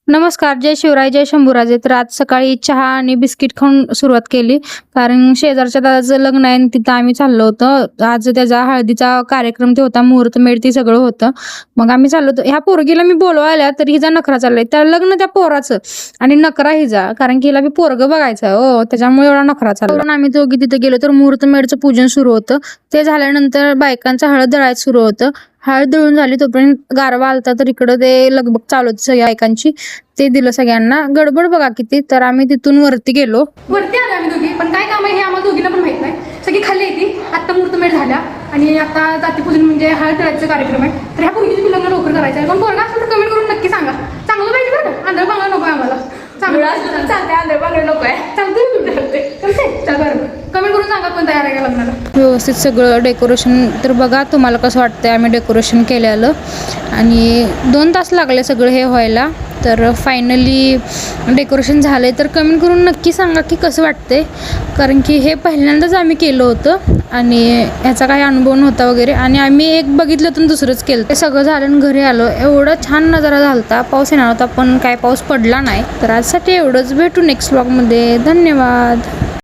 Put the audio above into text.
नमस्कार, जय शिवराय, जय शंभूराजे. तर आज सकाळी चहा आणि बिस्किट खाऊन सुरुवात केली, कारण शेजारच्या दादाचं लग्न आहे आणि तिथं आम्ही चाललो होतो. आज त्याचा हळदीचा कार्यक्रम ते होता, मुहूर्तमेढ ते सगळं होतं. मग आम्ही चाललो होतो. ह्या पोरगीला मी बोलवायला तर हिचा नखरा चाललाय, त्या लग्न त्या पोराचं आणि नखरा हिचा, कारण की हिला बी पोरगं बघायचं हो, त्याच्यामुळे एवढा नखरा चालला. आम्ही दोघी तिथे गेलो तर मुहूर्तमेढचं पूजन सुरू होतं. ते झाल्यानंतर बायकांचं हळद दळायचं सुरू होतं. हळद दळून झाली तोपर्यंत गारवा आलता, तर इकडं ते लगबग चालू होती सगळ्या बायकांची. ते दिलं सगळ्यांना. गडबड बघा किती. तर आम्ही तिथून वरती गेलो. वरती आलो आम्ही दोघी, पण काय काम आहे हे आम्हाला दोघीला पण माहित नाही. सगळी खाल्ली येते. आत्ता मुहूर्तमेढ झाल्या आणि आता जातीपूजन म्हणजे हळद दळायचा कार्यक्रम आहे. तर ह्या पूर्वीची लग्न लवकर करायचं आहे. पण पोरगा असेल तर कमेंट करून नक्की सांगा. चांगलं पाहिजे बरं का, आंधळ बांगला नको आहे आम्हाला. चांगलं चालतंय, आंधळ बांगला नको आहे. चालतंय. कमेंट करून सांगा कोण तयार आहे का लग्नाला. व्यवस्थित सगळं डेकोरेशन. तर बघा तुम्हाला कसं वाटतंय आम्ही डेकोरेशन केलेलं. आणि 2 तास लागले सगळं हे व्हायला. तर फायनली डेकोरेशन झालंय. तर कमेंट करून नक्की सांगा की कसं वाटतंय, कारण की हे पहिल्यांदाच आम्ही केलं होतं आणि ह्याचा काही अनुभव नव्हता वगैरे. आणि आम्ही एक बघितलं तर दुसरंच केलं. ते सगळं झालं आणि घरी आलो. एवढा छान नजारा झालता. पाऊस येणार होता पण काय पाऊस पडला नाही. तर आजसाठी एवढंच. भेटू नेक्स्ट व्लॉगमध्ये. धन्यवाद.